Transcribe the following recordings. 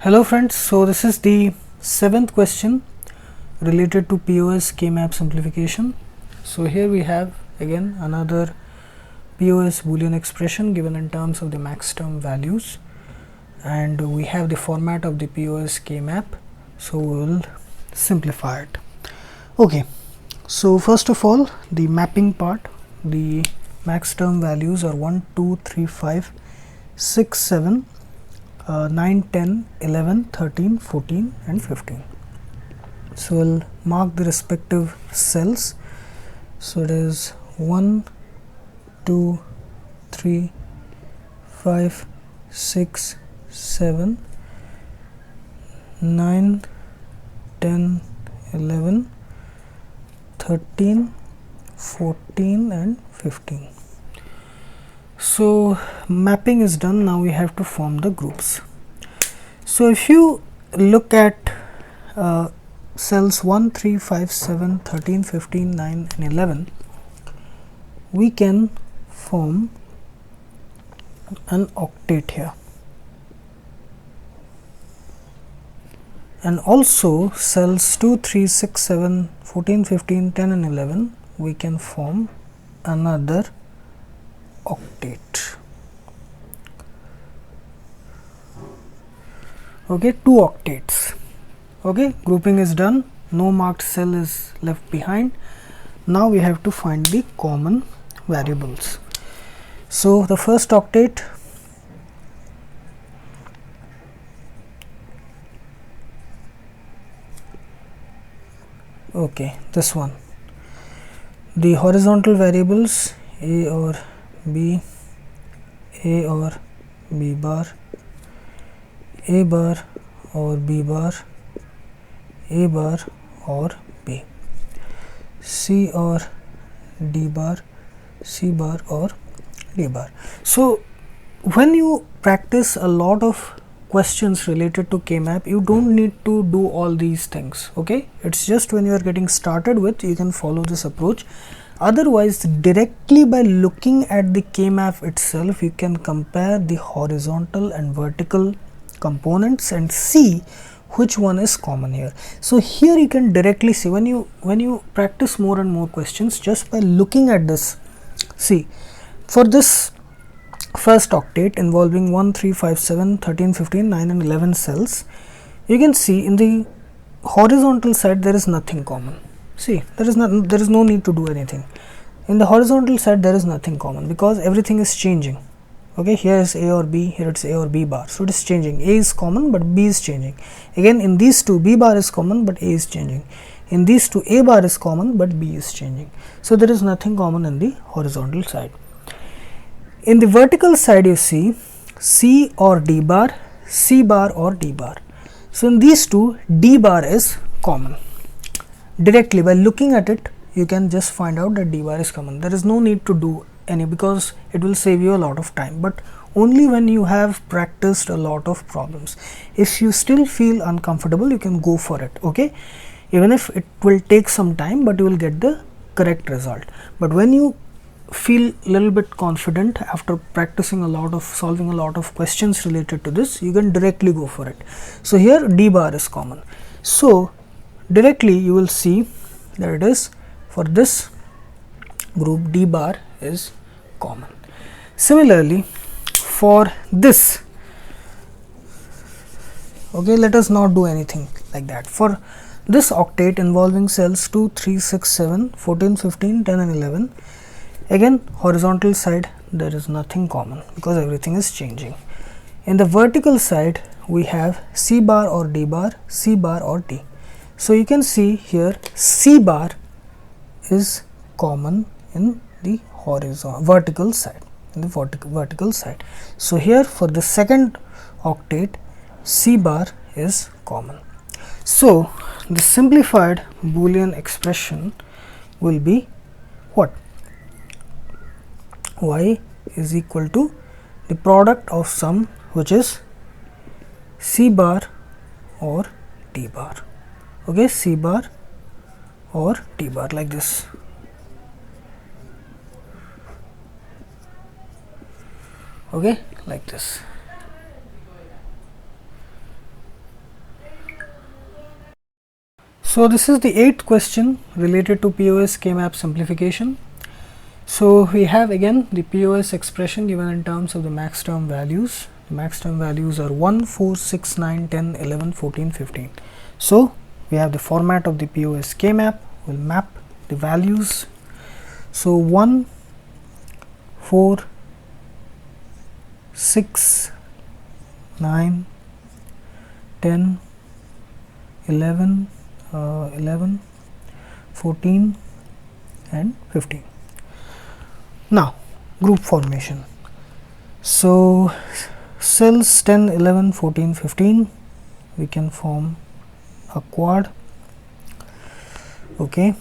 Hello friends, so this is the 7th question related to POS K-map simplification. So here we have again another POS Boolean expression given in terms of the max term values, and we have the format of the POS K-map, so we will simplify it. Okay, so first of all, the mapping part, the max term values are 1, 2, 3, 5, 6, 7, 9, 10, 11, 13, 14 and 15. So, we will mark the respective cells. So, it is 1, 2, 3, 5, 6, 7, 9, 10, 11, 13, 14 and 15. So, mapping is done. Now we have to form the groups. So, if you look at cells 1, 3, 5, 7, 13, 15, 9 and 11, we can form an octet here, and also cells 2, 3, 6, 7, 14, 15, 10 and 11, we can form another octet. Okay, 2 octets. Okay, grouping is done, no marked cell is left behind. Now we have to find the common variables. So the first octet, okay, this one, the horizontal variables A or B, A or B bar, A bar or B bar, A bar or B, C or D bar, C bar or D bar. So when you practice a lot of questions related to K-map, you don't need to do all these things. Okay, it's just when you are getting started with, you can follow this approach. Otherwise, directly by looking at the K-map itself, you can compare the horizontal and vertical components and see which one is common here. So here you can directly see, when you practice more and more questions, just by looking at this, see, for this first octet involving 1, 3, 5, 7, 13, 15, 9 and 11 cells, you can see in the horizontal side there is nothing common. See, there is no need to do anything. In the horizontal side there is nothing common because everything is changing. Okay, here is A or B, here it's A or B bar, so it is changing. A is common but B is changing. Again, in these two, B bar is common but A is changing. In these two, A bar is common but B is changing. So there is nothing common in the horizontal side. In the vertical side, you see C or D bar, C bar or D bar. So in these two, D bar is common. Directly by looking at it, you can just find out that D bar is common. There is no need to do any, because it will save you a lot of time, but only when you have practiced a lot of problems. If you still feel uncomfortable, you can go for it. Okay, even if it will take some time, but you will get the correct result. But when you feel a little bit confident after practicing a lot of solving a lot of questions related to this, you can directly go for it. So here D bar is common, so directly you will see that it is for this group, D bar is common. Similarly, for this, okay, let us not do anything like that. For this octet involving cells 2, 3, 6, 7, 14, 15, 10 and 11, again horizontal side there is nothing common because everything is changing. In the vertical side, we have C bar or D bar, C bar or D. So you can see here C bar is common in the vertical side, vertical side. So here for the second octet, C bar is common. So the simplified Boolean expression will be what? Y is equal to the product of sum, which is C bar or D bar. Okay, C bar or D bar, like this. Okay, like this. So this is the 8th question related to POS K-map simplification. So we have again the POS expression given in terms of the max term values. The max term values are 1, 4, 6, 9, 10, 11, 14, 15. So we have the format of the POS K-map. We'll map the values. So 1, 4, 6, 9, 10, 11, 14 and 15. Now group formation. So cells 10, 11, 14, 15 we can form a quad. Okay.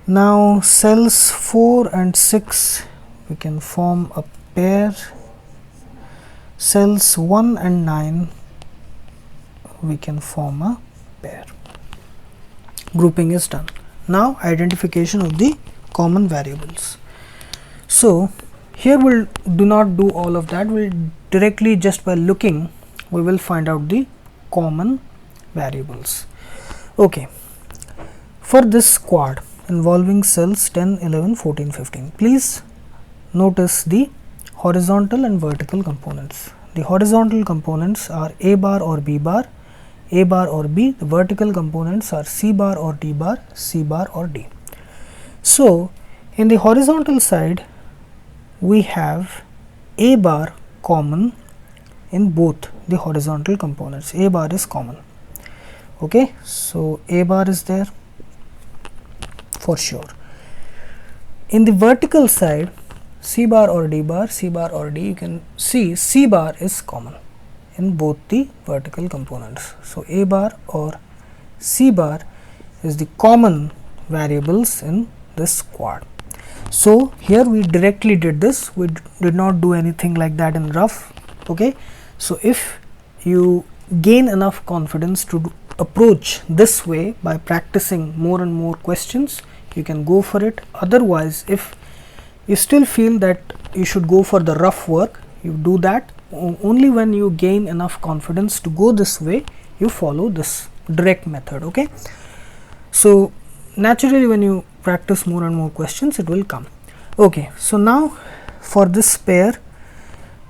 Now cells 4 and 6 we can form a pair. Cells 1 and 9 we can form a pair. Grouping is done. Now identification of the common variables. So here we'll do not do all of that. We'll directly, just by looking, we will find out the common variables. Okay. For this quad involving cells 10, 11, 14, 15, please notice the horizontal and vertical components. The horizontal components are A bar or B bar, A bar or B. The vertical components are C bar or D bar, C bar or D. So in the horizontal side we have A bar common in both the horizontal components. A bar is common. Okay, so A bar is there for sure. In the vertical side, C bar or D bar, C bar or D, you can see C bar is common in both the vertical components. So A bar or C bar is the common variables in this quad. So here we directly did this, we did not do anything like that in rough. Okay, so if you gain enough confidence to approach this way by practicing more and more questions, you can go for it. Otherwise, if you still feel that you should go for the rough work, you do that only when you gain enough confidence to go this way. You follow this direct method. Okay, so naturally when you practice more and more questions, it will come. Okay, so now for this pair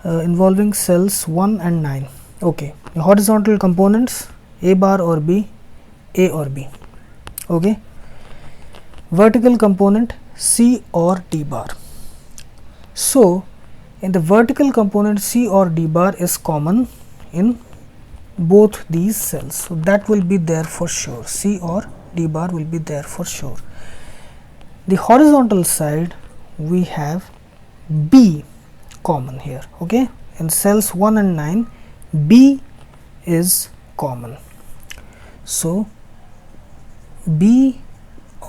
involving cells 1 and 9. Okay, the horizontal components A bar or B, A or B. Okay, vertical component C or D bar. So in the vertical component, C or D bar is common in both these cells, so that will be there for sure. C or D bar will be there for sure. The horizontal side we have B common here. Okay, in cells 1 and 9 B is common. So B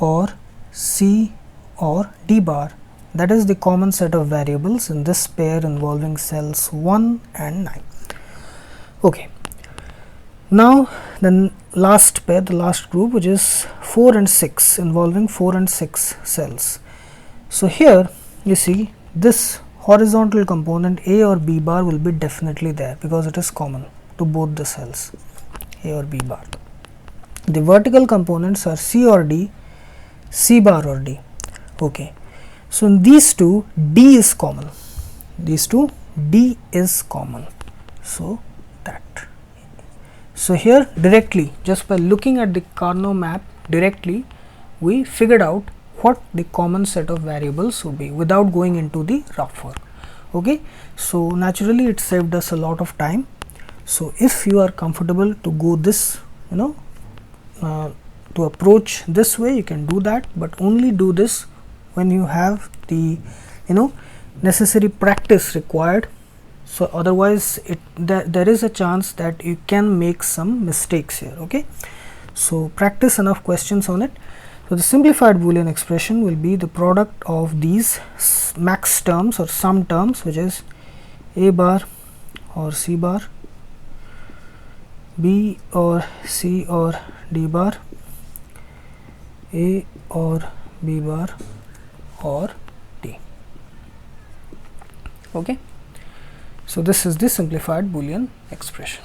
or C or D bar, that is the common set of variables in this pair involving cells 1 and 9. Okay, now the last pair, the last group, which is 4 and 6, involving 4 and 6 cells. So here you see this horizontal component A or B bar will be definitely there because it is common to both the cells, A or B bar. The vertical components are C or D, C bar or D. Okay, so in these two D is common, these two D is common. So that, so here directly, just by looking at the Karnaugh map directly, we figured out what the common set of variables would be without going into the rough work. Okay, so naturally it saved us a lot of time. So if you are comfortable to go this, to approach this way, you can do that, but only do this when you have the necessary practice required. So otherwise there is a chance that you can make some mistakes here. Okay, so practice enough questions on it. So the simplified Boolean expression will be the product of these max terms or sum terms, which is A bar or C bar, B or C or D bar, A or B bar or D. Okay, so this is the simplified Boolean expression.